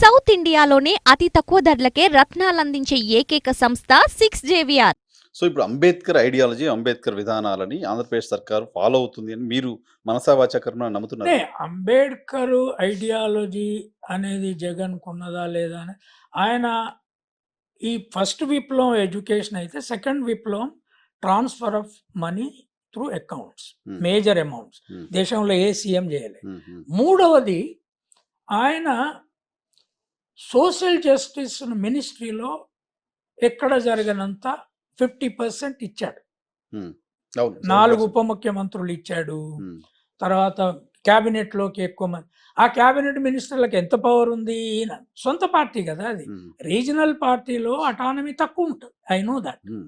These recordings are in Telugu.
సౌత్ ఇండియాలోనే అతి తక్కువ ధరలకే రత్నాలందించే ఏకైక సంస్థ 6JVR. సో ఇప్పుడు అంబేద్కర్ ఐడియాలజీ, అంబేద్కర్ విధానాలని ఆంధ్రప్రదేశ్ సర్కారు ఫాలో అవుతుంది అని మీరు మనసా వాచా కర్మణ అంటే నమ్ముతున్నారు? అంబేద్కర్ ఐడియాలజీ అనేది జగన్‌కు ఉన్నదా లేదా అని ఆయన ఈ ఫస్ట్ విప్లవం ఎడ్యుకేషన్ అయితే, సెకండ్ విప్లవం transfer of money through accounts. Hmm. Major amounts. Hmm. దేశంలో ఏ సీఎం చేయలే. హ్మ్. హ్మ్. మూడవది ఆయన సోషల్ జస్టిస్ మినిస్ట్రీలో ఎక్కడ జరగనంత 50% ఇచ్చాడు. హ్మ్. అవును. 4 100%. ఉప ముఖ్యమంత్రులు ఇచ్చాడు. హ్మ్. తర్వాత క్యాబినెట్‌లోకి ఎక్కువ మంది. ఆ క్యాబినెట్ మినిస్టర్‌లకి ఎంత పవర్ ఉంది? ఈయన సొంత పార్టీ కదా అది. హ్మ్. రీజనల్ పార్టీలో అటానమీ తక్కువ ఉంటుంది. I know that. హ్మ్.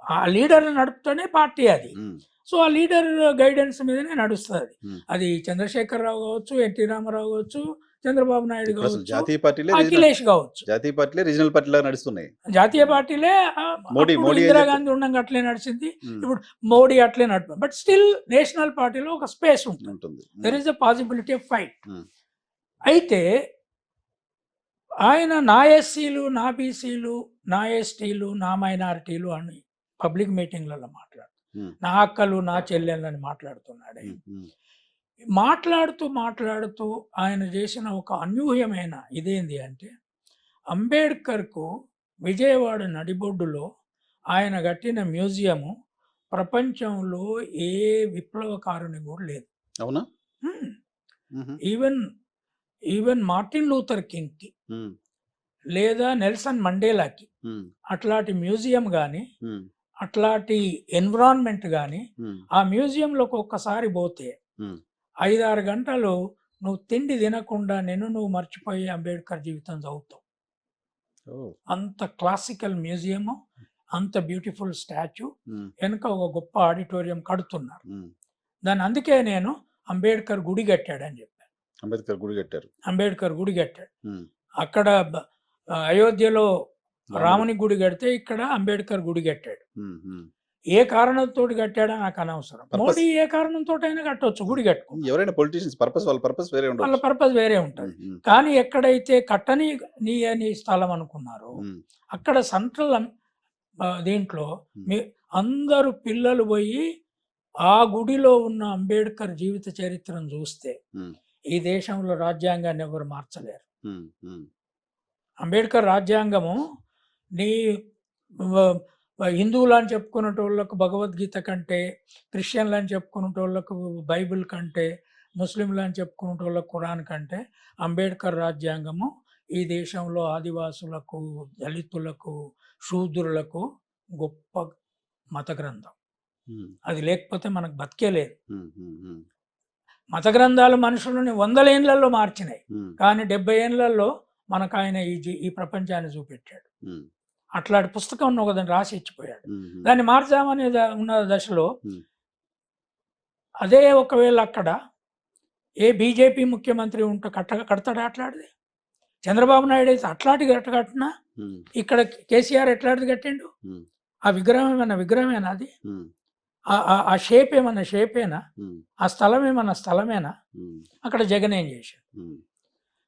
ఆ లీడర్ నడుపుతూనే పార్టీ అది. హ్మ్. సో ఆ లీడర్ గైడెన్స్ మీదనే నడుస్తది. హ్మ్. అది చంద్రశేఖరరావు కావచ్చు, ఎన్టీ రామారావు కావచ్చు, చంద్రబాబు నాయుడు ఇప్పుడు అసలు కావచ్చు, జాతీయ పార్టీలే రీజనల్ అఖిలేష్ కావచ్చు. జాతీయ పార్టీలే రీజనల్ పార్టీలాగా నడుస్తున్నాయి. జాతీయ పార్టీలే మోడీ అప్పుడు మోడీ ఏం ఇందిరాగాంధీ చెప్తారు? ఉండంగా అట్లే నడిచింది. హ్మ్. ఇప్పుడు మోడీ అట్లే నడుపు. బట్ స్టిల్ నేషనల్ పార్టీలో ఒక స్పేస్ ఉంటుంది. ఉంటుంది. దెర్ హ్మ్. Is a possibility of fight. హ్మ్. అయితే ఆయన నా ఎస్సీలు, నా బీసీలు, నా ఎస్టీలు, నా మైనారిటీలు అని పబ్లిక్ మీటింగ్లలో మాట్లాడు. హ్మ్. నా అక్కలు, నా చెల్లెళ్ళని మాట్లాడుతున్నాడే. హ్మ్. హ్మ్. మాట్లాడుతూ ఆయన చేసిన ఒక అనూహ్యమైన ఇదేంది అంటే, అంబేద్కర్‌కు విజయవాడ నడిబొడ్డులో ఆయన కట్టిన మ్యూజియము ప్రపంచంలో ఏ విప్లవకారుని కూడా లేదు. అవునా? హ్మ్. హుహు. ఈవెన్ మార్టిన్ లూథర్ కింగ్‌కి హ్మ్. లేదా నెల్సన్ మండేలాకి హ్మ్. అట్లాంటి మ్యూజియం గాని, హ్మ్. అట్లాంటి ఎన్విరాన్మెంట్ గాని, హ్మ్. ఆ మ్యూజియంలోకి ఒక్కసారి పోతే హ్మ్. 5, 6 గంటలు నువ్వు తిండి తినకుండా నువ్వు మర్చిపోయి అంబేద్కర్ జీవితం చదువుతావు. ఓహ్! అంత క్లాసికల్ మ్యూజియము, అంత బ్యూటిఫుల్ స్టాచ్యూ, హ్మ్. వెనక ఒక గొప్ప ఆడిటోరియం కడుతున్నారు. హ్మ్. దాన్ని అందుకే నేను అంబేద్కర్ గుడి కట్టాడని చెప్పాను. అంబేద్కర్ గుడి కట్టారు. అంబేద్కర్ గుడి కట్టాడు. హ్మ్. అక్కడ అయోధ్యలో రాముడు. రాముని గుడి కడితే ఇక్కడ అంబేద్కర్ గుడి కట్టాడు. హ్మ్. హ్మ్. ఏ కారణంతోటి కట్టాడో నాకు అనవసరం. పర్పస్ మోడీ ఏ కారణంతోటైనా కట్టొచ్చు, గుడి కట్టుకున్నాడు. ఎవరైనా పొలిటీషియన్స్ వాళ్ళ పర్పస్ వేరే వాళ్ళ ఉండొచ్చు. పర్పస్ వేరే ఉంటుంది. హ్మ్. హ్మ్. కానీ ఎక్కడైతే కట్టని స్థలం అనుకున్నారో హ్మ్. అక్కడ సెంట్రల్ దీంట్లో హ్మ్. మీ అందరూ పిల్లలు పోయి ఆ గుడిలో ఉన్న అంబేద్కర్ జీవిత చరిత్రను చూస్తే హ్మ్. ఈ దేశంలో రాజ్యాంగాన్ని ఎవరు మార్చలేరు. హ్మ్. హ్మ్. అంబేద్కర్ రాజ్యాంగము నీ హిందువులు అని చెప్పుకునేటోళ్ళకు భగవద్గీత కంటే, క్రిస్టియన్లు అని చెప్పుకునేటోళ్ళకు బైబిల్ కంటే, ముస్లింలు అని చెప్పుకునేటోళ్ళకు ఖురాన్ కంటే అంబేద్కర్ రాజ్యాంగము ఈ దేశంలో ఆదివాసులకు, దళితులకు, శూద్రులకు గొప్ప మత గ్రంథం. హ్మ్. అది లేకపోతే మనకు బతికే లేదు. హ్మ్. హ్మ్. హ్మ్. మత గ్రంథాలు మనుషులని 100 ఏండ్లలో మార్చినాయి. హ్మ్. కానీ 70 ఏండ్లలో మనకు ఆయన ఈ ప్రపంచాన్ని చూపెట్టాడు. హ్మ్. అట్లాంటి పుస్తకం ఒకదాన్ని రాసి ఇచ్చిపోయాడు. హ్మ్. హ్మ్. దాన్ని మార్చామనే ఉన్న దశలో హ్మ్. అదే ఒకవేళ అక్కడ ఏ బీజేపీ ముఖ్యమంత్రి ఉంటే కడతాడా అట్లాంటిది? చంద్రబాబు నాయుడు అయితే అట్లాంటిది కట్టినా, హ్మ్. ఇక్కడ కేసీఆర్ ఎట్లాంటిది కట్టిండు? హ్మ్. ఆ విగ్రహం ఏమన్నా విగ్రహమేనా అది? హ్మ్. ఆ షేప్ ఏమన్నా షేపేనా? హ్మ్. ఆ స్థలం ఏమన్నా స్థలమేనా? హ్మ్. అక్కడ జగన్ ఏం చేశాడు? హ్మ్.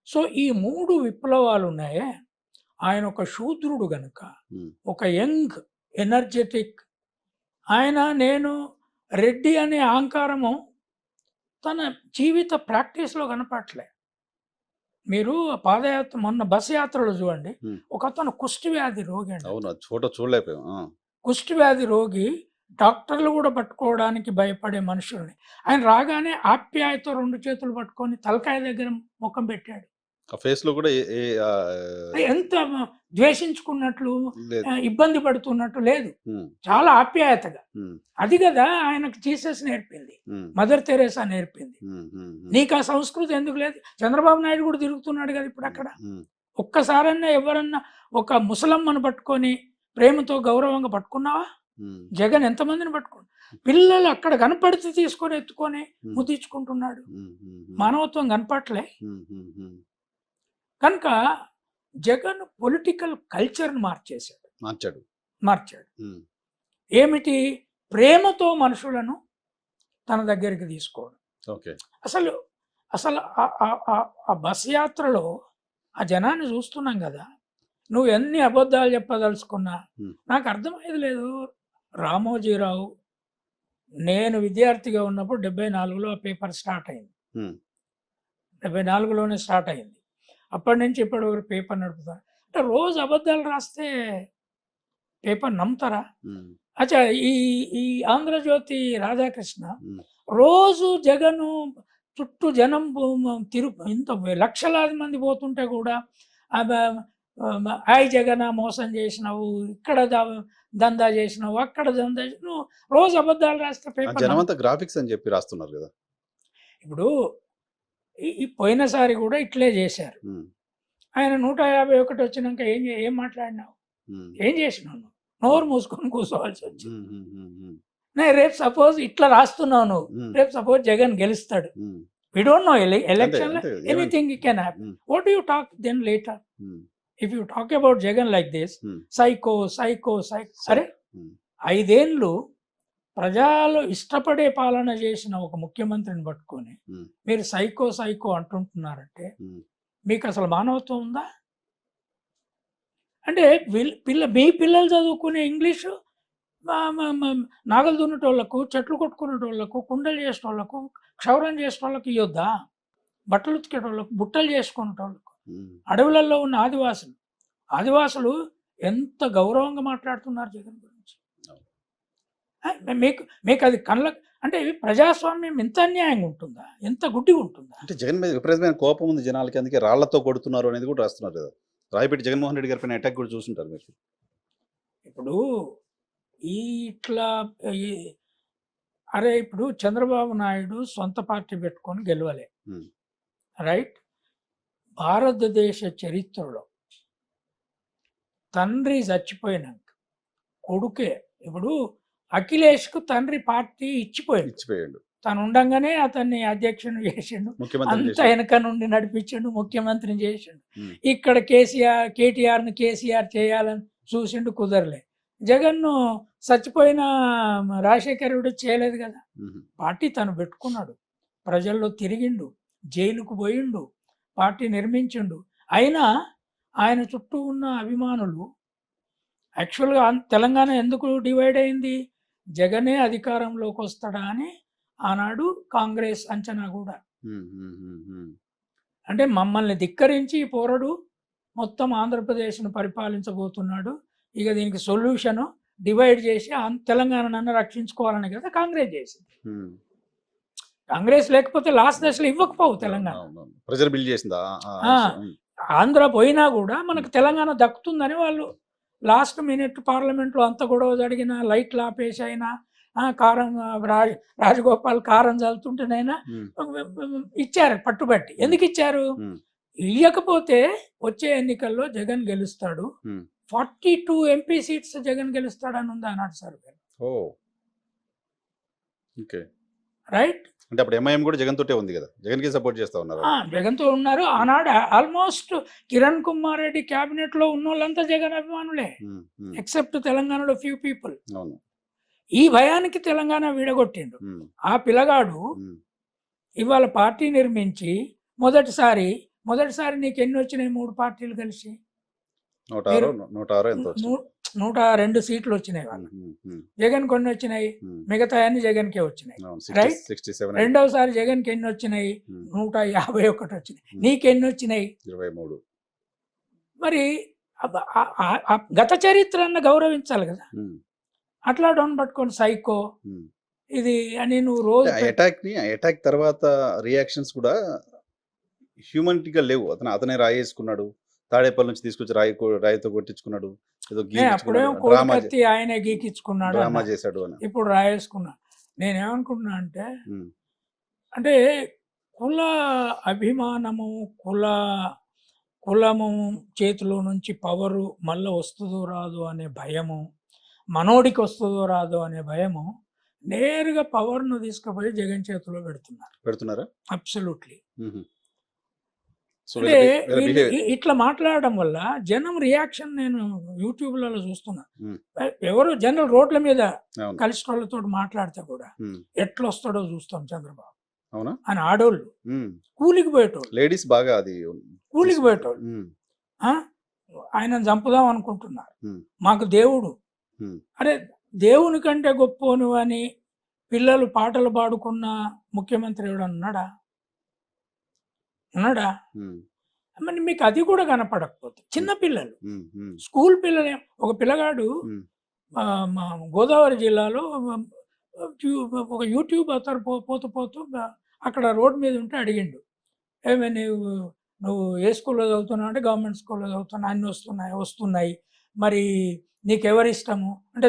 సో ఈ 3 విప్లవాలు ఉన్నాయే, ఆయన ఒక శూద్రుడు గనుక, హ్మ్. ఒక యంగ్ ఎనర్జెటిక్ నేను రెడ్డి అనే అహంకారము తన జీవిత ప్రాక్టీస్‌లో కనపడట్లే. మీరు మొన్న బస్ యాత్రలో చూడండి. హ్మ్. ఒకతను కుష్టి వ్యాధి రోగి అండి. అవును. అది ఫోటో చూడలేకపోయాం. ఆ! కుష్టి వ్యాధి రోగి, డాక్టర్లు కూడా పట్టుకోవడానికి భయపడే మనుషుల్ని ఆయన రాగానే ఆప్యాయతతో 2 చేతులు పట్టుకొని తలకాయ దగ్గర ముఖం పెట్టాడు. ఆ ఫేస్‌లో కూడా ఏ ఏ ఎంత ద్వేషించుకున్నట్లు, లేదు. ఇబ్బంది పడుతున్నట్టు లేదు. హ్మ్. చాలా ఆప్యాయతగా. హ్మ్. అది కదా ఆయనకు జీసస్ నేర్పింది. హ్మ్. మదర్ తెరేసా నేర్పింది. హ్మ్. హ్మ్. హ్మ్. నీకు ఆ సంస్కృతి ఎందుకు లేదు? చంద్రబాబు నాయుడు కూడా తిరుగుతున్నాడు కదా ఇప్పుడు అక్కడ. హ్మ్. ఒక్కసారన్నా ఎవరన్నా ఒక ముసలమ్మను పట్టుకొని ప్రేమతో గౌరవంగా పట్టుకున్నావా? హ్మ్. జగన్ ఎంతమందిని పట్టుకున్నాడు? పిల్లలు అక్కడ కనపడితే తీసుకొని ఎత్తుకొని హ్మ్. ముద్దించుకుంటున్నాడు. హ్మ్. హ్మ్. మానవత్వం కనపట్లే. హ్మ్. హ్మ్. హ్మ్. కనుక జగన్ పొలిటికల్ కల్చర్‌ని మార్చాడు. మార్చాడు. హ్మ్. ఏమిటి? ప్రేమతో మనుషులను తన దగ్గరికి తీసుకోవడం. ఓకే. అసలు అసలు ఆ బస్ యాత్రలో ఆ జనాన్ని చూస్తున్నాం కదా. నువ్వు ఎన్ని అబద్ధాలు చెప్పదలుచుకున్నా ఉమ్, నాకు అర్థమయ్యేది లేదు. రామోజీరావు నేను విద్యార్థిగా ఉన్నప్పుడు 74లో ఆ పేపర్ స్టార్ట్ అయింది. ఉమ్, 74లోనే స్టార్ట్ అయింది. అప్పటి నుంచి ఇప్పటి వరకు పేపర్ నడుపుతారు. అంటే రోజు అబద్ధాలు రాస్తే పేపర్ నమ్ముతారా? ఉమ్, అచ్చా, ఈ ఈ ఆంధ్రజ్యోతి రాధాకృష్ణ ఉమ్, రోజు జగను చుట్టూ జనం ఇంత లక్షలాది మంది పోతుంటే కూడా హాయ్ జగన్ మోసం చేసినావు, ఇక్కడ దందా చేసినావు, అక్కడ దందా చేసినావు, రోజు అబద్ధాలు రాస్తే ఆ పేపర్ జనం అంతా గ్రాఫిక్స్ అని చెప్పి రాస్తున్నారు కదా. ఇప్పుడు ఈ పోయినసారి కూడా ఇట్లే చేశారు. ఉమ్, ఆయన 151 వచ్చినాక ఏం మాట్లాడినావు, ఉమ్, ఏం చేసినావు? నువ్వు నోరు మూసుకొని కూర్చోవాల్సి వచ్చింది. ఉమ్, ఉమ్, ఉమ్, ఉమ్, రేపు సపోజ్ ఇట్లా రాస్తున్నావు నువ్వు, ఉమ్, రేపు సపోజ్ జగన్ గెలుస్తాడు, ఉమ్, వి డోంట్ నో అంతే ఎలక్షన్ అంతే anything can happen. Um, what you talk then later? Um, if you talk about Jagan like this, um, psycho psycho psycho. అరే ఉమ్, 5 ఏళ్ళు ప్రజలు ఇష్టపడే పాలన చేసిన ఒక ముఖ్యమంత్రిని పట్టుకొని ఉమ్, మీరు సైకో సైకో అంటుంటున్నారంటే ఉమ్, మీకు అసలు మానవత్వం ఉందా? అంటే మీ పిల్లలు చదువుకునే ఇంగ్లీషు నాగలు దున్నేటోళ్ళకు, చెట్లు కొట్టుకునేటోళ్ళకు, కుండలు చేసేటోళ్ళకు, క్షౌరం చేసేటోళ్ళకు ఇవ్వద్దా? బట్టలు ఉతికేటోళ్ళకు, బుట్టలు చేసుకునేటోళ్ళకు, ఉమ్, అడవులలో ఉన్న ఆదివాసులు ఎంత గౌరవంగా మాట్లాడుతున్నారు జగన్ గురించి. మీకు అది అంటే ప్రజాస్వామ్యం ఎంత అన్యాయంగా ఉంటుందా, ఎంత గుడ్డిగా ఉంటుందా? అంటే జగన్ మీద విపరీతమైన కోపం ఉంది జనాలకి, అందుకే రాళ్లతో కొడుతున్నారు అనేది కూడా రాస్తున్నారు కదా. రాయపెట్టి జగన్మోహన్ రెడ్డి గారి పైన అటాక్ కూడా చూస్తుంటారు మీరు. ఇప్పుడు ఇట్లా అరే ఇప్పుడు చంద్రబాబు నాయుడు సొంత పార్టీ పెట్టుకొని గెలవలే, ఉమ్, రైట్? భారతదేశ చరిత్రలో తండ్రి చచ్చిపోయినాక కొడుకే, ఇప్పుడు అఖిలేష్కు తండ్రి పార్టీ ఇచ్చిపోయాడు, తను ఉండంగానే అతన్ని అధ్యక్షుని చేసిండు, ముఖ్యమంత్రి అంత చేశాడు. వెనక నుండి నడిపించిండు, ముఖ్యమంత్రిని చేసిండు. ఉమ్, ఇక్కడ కేటీఆర్ను కేసీఆర్ చేయాలని చూసిండు, కుదరలే. జగన్ను చచ్చిపోయిన రాజశేఖరుడు చేయలేదు కదా. ఉమ్, పార్టీ తను పెట్టుకున్నాడు, ప్రజల్లో తిరిగిండు, జైలుకు పోయిండు, పార్టీ నిర్మించిండు. అయినా ఆయన చుట్టూ ఉన్న అభిమానులు యాక్చువల్గా తెలంగాణ ఎందుకు డివైడ్ అయింది? జగనే అధికారంలోకి వస్తాడా అని ఆనాడు కాంగ్రెస్ అంచనా కూడా. ఉమ్, ఉమ్, ఉమ్, ఉమ్, అంటే మమ్మల్ని ధిక్కరించి ఈ పోరడు మొత్తం ఆంధ్రప్రదేశ్ను పరిపాలించబోతున్నాడు, ఇక దీనికి సొల్యూషను డివైడ్ చేసి తెలంగాణను రక్షించుకోవాలని కదా కాంగ్రెస్ చేసింది. ఉమ్. కాంగ్రెస్ లేకపోతే లాస్ట్ దశలో ఇవ్వకపోవు తెలంగాణ. అవునవును. ప్రజలు బిల్డ్ చేసిందా ఆ, ఆంధ్ర పోయినా కూడా మనకు తెలంగాణ దక్కుతుందని వాళ్ళు లాస్ట్ మినిట్ పార్లమెంట్లో అంత గొడవ జరిగిన, లైట్లు ఆపేసి అయినా కారం రాజగోపాల్ కారం చల్లుతుంటేనైనా ఇచ్చారు పట్టుబట్టి. ఎందుకు ఇచ్చారు? ఇవ్వకపోతే వచ్చే ఎన్నికల్లో జగన్ గెలుస్తాడు, 42 ఎంపీ సీట్స్ జగన్ గెలుస్తాడని ఉంది ఆనాడు సర్వే. రైట్? అంటే అప్పుడు ఎంఐఎం కూడా జగన్ తోటే ఉంది కదా, జగన్ కి సపోర్ట్ చేస్తా ఉన్నారు. జగన్తో ఉన్నారు ఆనాడు. ఆల్మోస్ట్ కిరణ్ కుమార్ రెడ్డి క్యాబినెట్ లో ఉన్న వాళ్ళంతా జగన్ అభిమానులే, ఎక్సెప్ట్ తెలంగాణలో ఫ్యూ పీపుల్. ఈ భయానికి తెలంగాణ విడగొట్టిండు. ఆ పిల్లగాడు ఇవాళ పార్టీ నిర్మించి మొదటిసారి నీకు ఎన్ని వచ్చినాయి? 3 పార్టీలు కలిసి 102 సీట్లు వచ్చినాయి వాళ్ళు. జగన్ కొన్ని వచ్చినాయి, మిగతా అన్ని జగన్కే వచ్చినాయి. రైట్? రెండవసారి జగన్కి ఎన్ని వచ్చినాయి? 151 వచ్చినాయి. నీకెన్ని వచ్చినాయి? 23. మరి గత చరిత్రను గౌరవించాలి కదా. అట్లా డౌన్ పట్టుకొని సైకో ఇది అని నువ్వు రోజు అటాక్ తర్వాత రియాక్షన్స్ కూడా హ్యూమనిటీగా లేవు. అతనే రాయేసుకున్నాడు, తాడేపల్లి నుంచి తీసుకొచ్చి రాయితో కొట్టించుకున్నాడు, ఆయనే గీకించుకున్నాడు, డ్రామా చేశాడు అని ఇప్పుడు రాయేసుకున్నాడు. నేనేమనుకుంటున్నా అంటే కుల అభిమానము, కులము చేతిలో నుంచి పవరు మళ్ళీ వస్తుందో రాదు అనే భయము, మనోడికి వస్తుందో రాదు అనే భయము నేరుగా పవర్ను తీసుకుపోయి జగన్ చేతిలో పెడుతున్నారా? అబ్సల్యూట్లీ. అంటే ఇట్లా మాట్లాడడం వల్ల జనం రియాక్షన్ నేను యూట్యూబ్లలో చూస్తున్నా. ఎవరు జనరల్ రోడ్ల మీద కలిసి వాళ్ళతో మాట్లాడితే కూడా ఎట్లా వస్తాడో చూస్తాం చంద్రబాబు అని. ఆడోళ్ళు కూలికి పోయేటోళ్ళు, లేడీస్ బాగా అది కూలికి పోయేటోళ్ళు. ఉమ్, ఆ? ఆయనను చంపుదాం అనుకుంటున్నారు. ఉమ్, మాకు దేవుడు. ఉమ్, అరే దేవుని కంటే గొప్పోను అని పిల్లలు పాటలు పాడుకున్న ముఖ్యమంత్రి ఎవడన్నా ఉన్నాడా? ఉన్నాడా? ఉమ్, మరి మీకు అది కూడా కనపడకపోతే చిన్న పిల్లలు, ఉమ్, ఉమ్, స్కూల్ పిల్లలే. ఒక పిల్లగాడు ఉమ్, మా గోదావరి జిల్లాలో ఒక యూట్యూబ్ అతను పోతూ పోతూ అక్కడ రోడ్ మీద ఉంటే అడిగిండు, ఏమే నువ్వు ఏ స్కూల్లో చదువుతున్నావు అంటే గవర్నమెంట్ స్కూల్లో చదువుతున్నా, అన్నీ వస్తున్నాయి మరి నీకెవరి ఇష్టము అంటే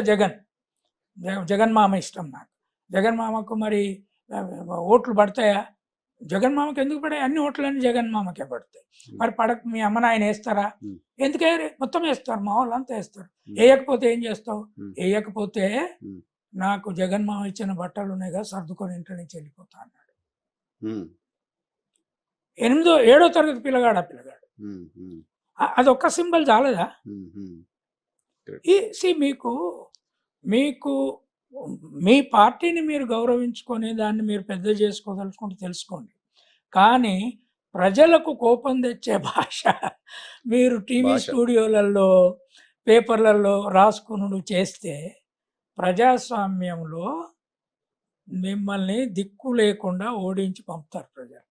జగన్ మామ ఇష్టం నాకు. జగన్ మామకు మరి ఆ, ఓట్లు పడతాయా? జగన్ మామకి ఎందుకు పడాయి? అన్ని ఓట్లన్నీ జగన్ మామకే పడతాయి. మరి మీ అమ్మ నాయన వేస్తారా? ఉమ్, ఎందుకే మొత్తం వేస్తారు, మా వాళ్ళంతా వేస్తారు. ఉమ్, వేయకపోతే ఏం చేస్తావు? ఉమ్, వేయకపోతే ఉమ్, నాకు జగన్ మామ ఇచ్చిన బట్టలు ఉన్నాయి కదా, సర్దుకొని ఇంటి నుంచి వెళ్ళిపోతా అన్నాడు. ఉమ్, 7వ తరగతి పిల్లగాడు. ఉమ్, ఉమ్, అదొక్క సింబల్ చాలదా? ఉమ్, ఉమ్, మీకు మీ పార్టీని మీరు గౌరవించుకొని దాన్ని మీరు పెద్ద చేసుకోదలుచుకుంటే తెలుసుకోండి. కానీ ప్రజలకు కోపం తెచ్చే భాష మీరు టీవీ భాష స్టూడియోలలో, పేపర్లలో రాసుకునుడు చేస్తే ప్రజాస్వామ్యంలో మిమ్మల్ని దిక్కు లేకుండా ఓడించి పంపుతారు ప్రజలు.